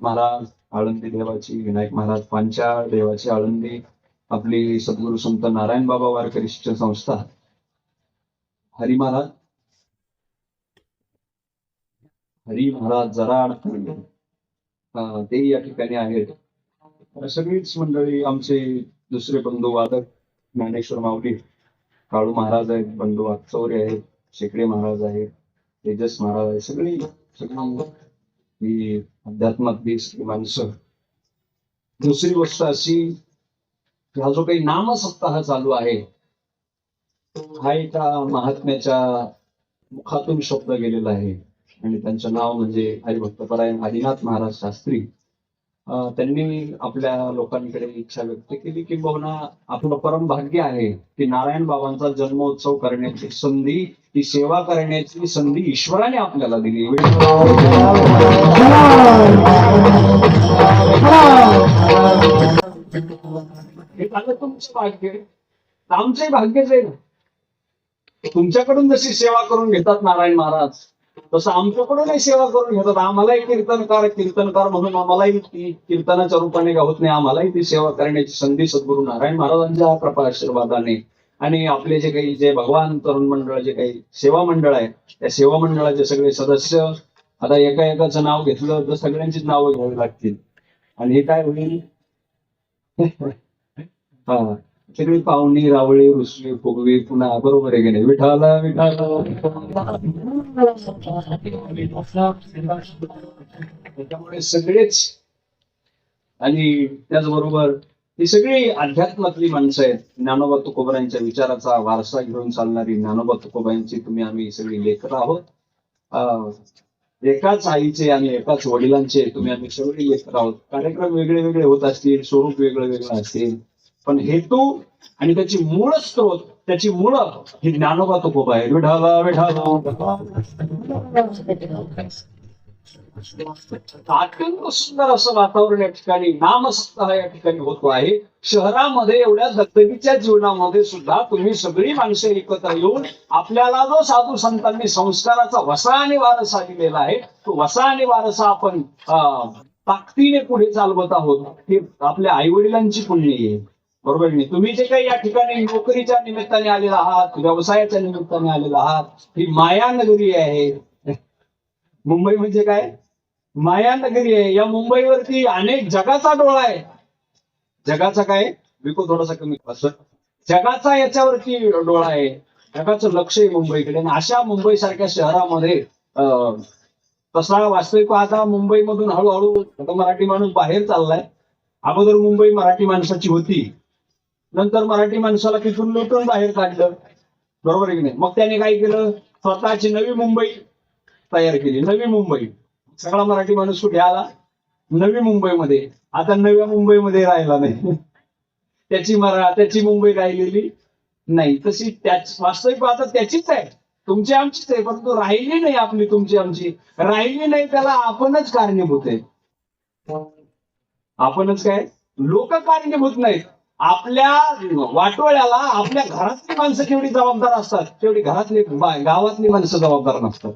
महाराज आळंदी देवाची, विनायक महाराज पांचाळ देवाची आळंदी, आपली सद्गुरू संत नारायण बाबा वारकरी शिक्षण संस्था, हरी महाराज जराड ते या ठिकाणी आहेत. सगळीच मंडळी, आमचे दुसरे बंधू वादक ज्ञानेश्वर माऊली, काळू महाराज आहेत, बंधू वाकचौरे आहेत, शेकडे महाराज आहेत, तेजस महाराज आहेत, सगळी ही अध्यात्मातली माणसं. दुसरी गोष्ट अशी, हा जो काही नाम सप्ताह चालू आहे, हा एका महात्म्याच्या मुखातून शब्द गेलेला आहे आणि त्यांचं नाव म्हणजे हरिभक्तपरायण आदिनाथ महाराज शास्त्री. त्यांनी आपल्या लोकांकडे इच्छा व्यक्त केली की बहुना आपलं परम भाग्य आहे की नारायण बाबांचा जन्मोत्सव करण्याची संधी, ती सेवा करण्याची संधी ईश्वराने आपल्याला दिली. हे तुमचं भाग्य, आमचंही भाग्यच आहे ना. तुमच्याकडून जशी सेवा करून घेतात नारायण महाराज, तसं आमच्याकडूनही सेवा करून घेतात. आम्हालाही कीर्तनकार म्हणून आम्हालाही ती कीर्तनाच्या रूपाने गावत नाही, आम्हालाही ती सेवा करण्याची संधी सद्गुरू नारायण महाराजांच्या कृपा आशीर्वादाने आणि आपले जे भगवान तरुण मंडळ, जे काही सेवा मंडळ आहे, त्या सेवा मंडळाचे सगळे सदस्य, आता एकाचं नाव घेतलं तर सगळ्यांचीच नावं घ्यावी लागतील आणि हे काय होईल, हा सगळी पाहुणी रावळी रुसवी फुगवी पुन्हा, बरोबर आहे की नाही. विठाला त्याच्यामुळे सगळेच, आणि त्याचबरोबर ही सगळी अध्यात्मातली माणसं आहेत. ज्ञानोबा तुकोबांच्या विचाराचा वारसा घेऊन चालणारी ज्ञानोबा तुकोबांची तुम्ही सगळी लेकरं आहोत. एकाच आईचे आणि एकाच वडिलांचे आम्ही सगळे लेकरं आहोत. कार्यक्रम वेगळे वेगळे होत असतील, स्वरूप वेगळं वेगळं असतील, पण हेतू आणि त्याची मूळ स्त्रोत, त्याची मूळ ही ज्ञानोबा तुकोबा आहे. विठाला अत्यंत सुंदर असं वातावरण या ठिकाणी नामसप्ताह या ठिकाणी होतो आहे. शहरामध्ये एवढ्या दगदगीच्या जीवनामध्ये सुद्धा तुम्ही सगळी माणसं एकत्र येऊन आपल्याला जो साधू संतांनी संस्काराचा वसा आणि वारसा दिलेला आहे, तो वसा आणि वारसा आपण ताकदीने पुढे चालवत आहोत. हे आपल्या आई वडिलांची पुण्य आहे, बरोबर नाही. तुम्ही जे काही या ठिकाणी नोकरीच्या निमित्ताने आलेला आहात, व्यवसायाच्या निमित्ताने आलेला आहात, ही माया नगरी आहे. मुंबई म्हणजे काय, माया नगरी आहे. या मुंबईवरती अनेक जगाचा डोळा आहे. जगाचा काय विको थोडासा कमी, असं जगाचा याच्यावरती डोळा आहे, जगाचं लक्ष आहे मुंबईकडे. आणि अशा मुंबई सारख्या शहरामध्ये तसा वास्तविक आता मुंबईमधून हळूहळू आता मराठी माणूस बाहेर चाललाय. अगोदर मुंबई मराठी माणसाची होती, नंतर मराठी माणसाला तिथून लुटून बाहेर काढलं, बरोबर आहे की नाही. मग त्याने काय केलं, स्वतःची नवी मुंबई तयार केली. नवी मुंबई, सगळा मराठी माणूस कुठे आला, नवी मुंबईमध्ये. आता नव्या मुंबईमध्ये राहिला नाही, त्याची मुंबई राहिलेली नाही. तशी त्याच वास्तविक आता त्याचीच आहे, तुमची आमचीच आहे, परंतु राहिली नाही आपली, तुमची आमची राहिली नाही. त्याला आपणच कारणीभूत आहे. आपणच काय, लोक कारणीभूत नाहीत. आपल्या वाटोळ्याला आपल्या घरातली माणसं केवढी जबाबदार असतात, तेवढी गावातली माणसं जबाबदार नसतात,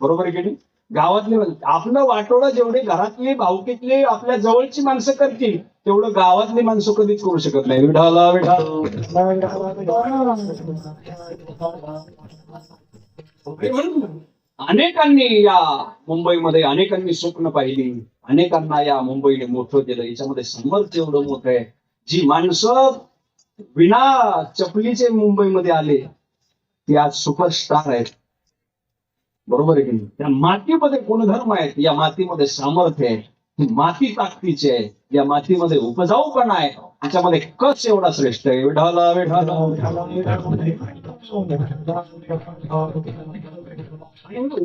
बरोबर आहे की नाही. गावातली आपलं वाटोळं जेवढे घरातली भावकीतली आपल्या जवळची माणसं करतील, तेवढं गावातली माणसं कधीच करू शकत नाही. विठाला अनेकांनी या मुंबईमध्ये अनेकांनी स्वप्न पाहिली, अनेकांना या मुंबईने मोठं केलं. याच्यामध्ये सामर्थ्य एवढं मोठं आहे. जी माणसं विना चपलीचे मुंबईमध्ये आले, ती आज सुपरस्टार आहेत, बरोबर आहे की नाही. त्या मातीमध्ये गुणधर्म आहेत, या मातीमध्ये सामर्थ्य आहे, माती ताकदीची आहे, या मातीमध्ये उपजाऊपणा आहे, त्याच्यामध्ये कस एवढा श्रेष्ठ आहे. विठाला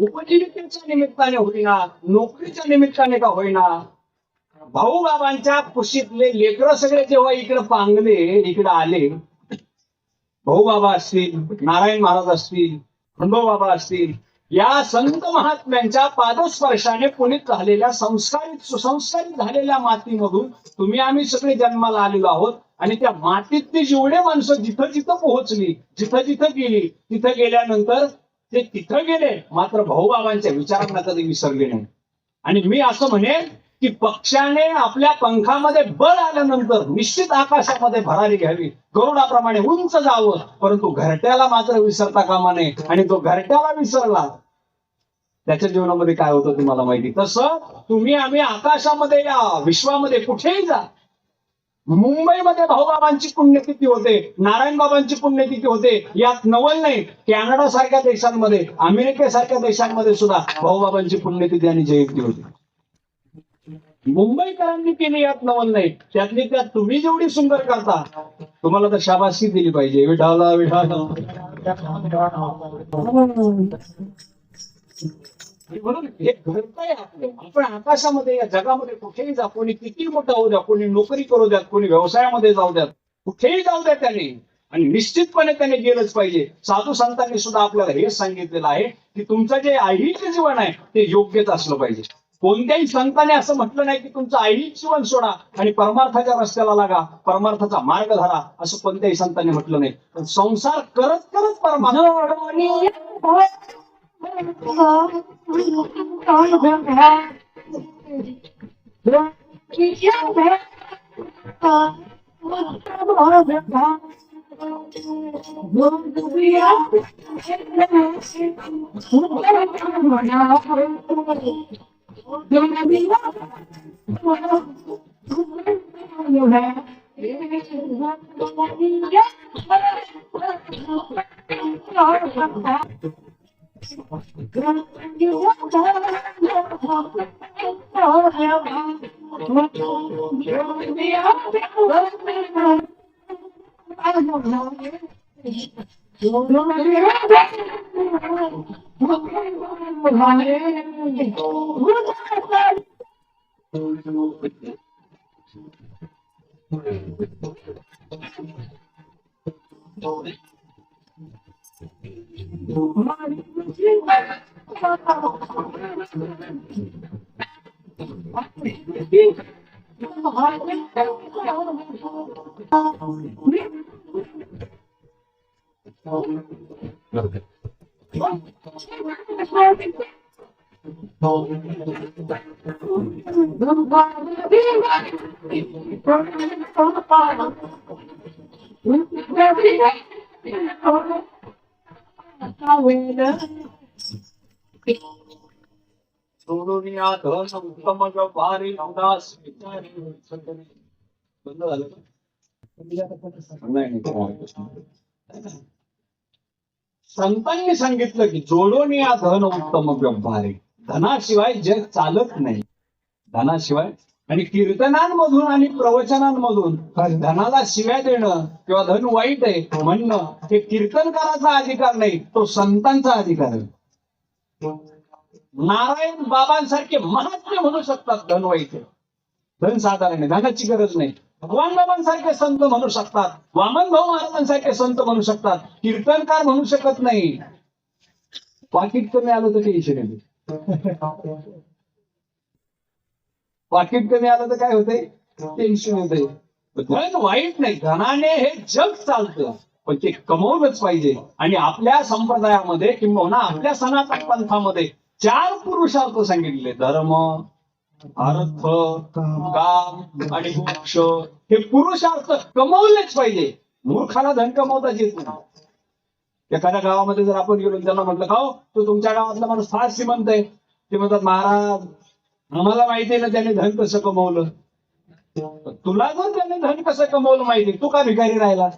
उपजीविकेच्या निमित्ताने होईना, नोकरीच्या निमित्ताने का होईना, भाऊ बाबांच्या कुशीतले लेकरं सगळे जेव्हा इकडे पांगले, इकडे आले, भाऊ बाबा असतील, नारायण महाराज असतील, खंडो बाबा असतील, या संत महात्म्यांच्या पादस्पर्शाने पुनीत झालेल्या सुसंस्कारित झालेल्या मातीमधून आम्ही सगळे जन्माला आलेलो आहोत. आणि त्या मातीतली जेवढे माणसं जिथं जिथं पोहोचली, जिथं जिथं गेली, तिथं गेल्यानंतर ते तिथं गेले, मात्र भाऊबाबांच्या विचारांना कधी विसरले नाही. आणि मी असं म्हणेन की पक्षाने आपल्या पंखामध्ये बळ आल्यानंतर निश्चित आकाशामध्ये भरारी घ्यावी, गरुडाप्रमाणे उंच जावं, परंतु घरट्याला मात्र विसरता कामा नये. आणि तो घरट्याला विसरला त्याच्या जीवनामध्ये काय होतं तुम्हाला माहिती. तसं तुम्ही आम्ही आकाशामध्ये या विश्वामध्ये कुठेही जा, मुंबईमध्ये भाऊबाबांची पुण्यतिथी होते, नारायणबाबांची पुण्यतिथी होते, यात नवल नाही. कॅनडा सारख्या देशांमध्ये, अमेरिकेसारख्या देशांमध्ये सुद्धा भाऊबाबांची पुण्यतिथी आणि जयंती होती. मुंबईकरांनी केली यात नवल नाही. त्यातली त्यात तुम्ही जेवढी सुंदर करता तुम्हाला तर शाबासकी दिली पाहिजे. विठाला विठाला. म्हणून हे घडतंय आपलं. आपण आकाशामध्ये या जगामध्ये कुठेही जा, कोणी किती मोठं होऊ द्या, कोणी नोकरी करू द्यात, कोणी व्यवसायामध्ये जाऊ द्यात, कुठेही जाऊ द्या त्याने, आणि निश्चितपणे त्याने गेलंच पाहिजे. साधू संतांनी सुद्धा आपल्याला हेच सांगितलेलं आहे की तुमचं जे ऐहिक जीवन आहे ते योग्यच असलं पाहिजे. कोणत्याही संतांनी असं म्हटलं नाही की तुमचं ऐहिक जीवन सोडा आणि परमार्थाच्या रस्त्याला लागा, परमार्थाचा मार्ग धरा, असं कोणत्याही संतांनी म्हटलं नाही. पण संसार करत करत परमार्थ बंद झालं का? संतांनी सांगितलं की जोडून या धन उत्तम व्यवहारे. धनाशिवाय जग चालत नाही, धनाशिवाय. आणि कीर्तनांमधून आणि प्रवचनांमधून धनाला शिव्या देणं किंवा धन वाईट आहे म्हणणं हे कीर्तनकाराचा अधिकार नाही, तो संतांचा अधिकार आहे. नारायण बाबांसारखे महात्मे म्हणू शकतात धन वाईट आहे, धन साधारण आहे, धनाची गरज नाही. भगवान बाबांसारखे संत म्हणू शकतात, वामन भाऊ महाराजांसारखे संत म्हणू शकतात, कीर्तनकार म्हणू शकत नाही. पाकिट कमी आलं तर टेन्शन येते, पाकिट कमी आलं तर काय होतंय, टेन्शन होतंय. धन वाईट नाही, धनाने हे जग चालतं, पण ते कमवलंच पाहिजे. आणि आपल्या संप्रदायामध्ये किंवा आपल्या सनातन पंथामध्ये 4 पुरुषार्थ सांगितले: धर्म, अर्थ, काम आणि मोक्ष. हे पुरुषार्थ कमवलेच पाहिजे. मूर्खाला धन कमवता येत नाही. एखाद्या गावामध्ये जर आपण गेलो त्यांना म्हटलं, का तो तुमच्या गावातला माणूस फार श्रीमंत आहे, ते म्हणतात, महाराज आम्हाला माहिती आहे ना त्याने धन कसं कमवलं. तुला जर त्याने धन कसं कमवलं माहिती, तू का भिकारी राहिला?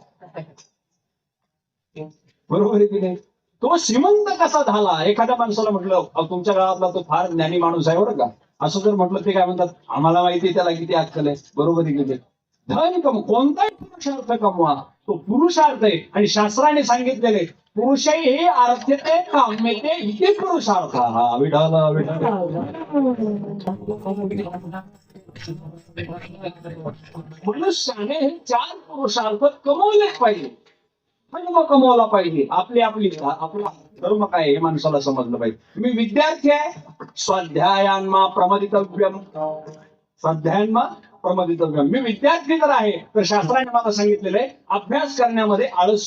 बरोबर आहे की नाही? तो श्रीमंत कसा झाला? एखाद्या माणसाला म्हटलं, तुमच्या गावातला तो फार ज्ञानी माणूस आहे बरं का, असं जर म्हटलं, ते काय म्हणतात, आम्हाला माहिती आहे त्याला किती अक्कल आहे. बरोबर आहे की नाही? धन कोणताही पुरुषार्थ कमवा, तो पुरुषार्थ आहे. आणि शास्त्राने सांगितलेले पुरुषही अर्थते काम्यते इथे पुरुषार्थ. हा विठाला विठाला. मनुष्याने हे 4 पुरुषार्थ कमवलेच पाहिजे, धर्म कमवला पाहिजे. आपला धर्म काय हे माणसाला समजलं पाहिजे. मी विद्यार्थी आहे, स्वाध्यायान्मा प्रमदितव्यम, स्वाध्यायान्मा प्रमदितव्यम. मी विद्यार्थी जर आहे तर शास्त्राने मला सांगितलेलं आहे अभ्यास करण्यामध्ये आळस